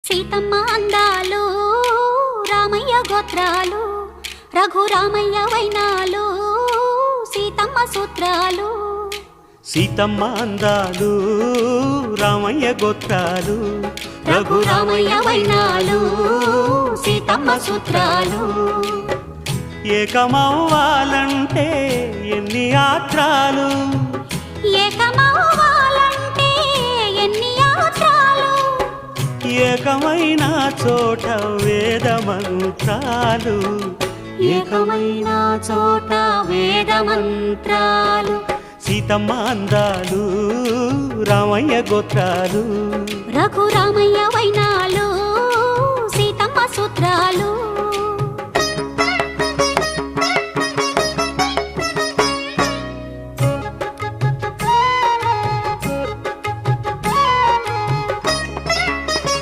సీతమ్మ అందాలు రామయ్య గోత్రాలు రఘురామయ్య వైనాలు సీతమ్మ సూత్రాలు. సీతమ్మ అందాలు రామయ్య గోత్రాలు రఘురామయ్య వైనాలు సీతమ్మ సూత్రాలు. ఏకమవ్వాలంటే ఎన్ని యాత్రాలు, ఏకమవ్వాలంటే ఎన్ని యాత్రాలు, ఏకమైన చోట వేద మంత్రాలు, ఏకమైన చోట వేద మంత్రాలు. సీతమ్మ అందాలు రామయ్య గోత్రాలు రఘురామయ్య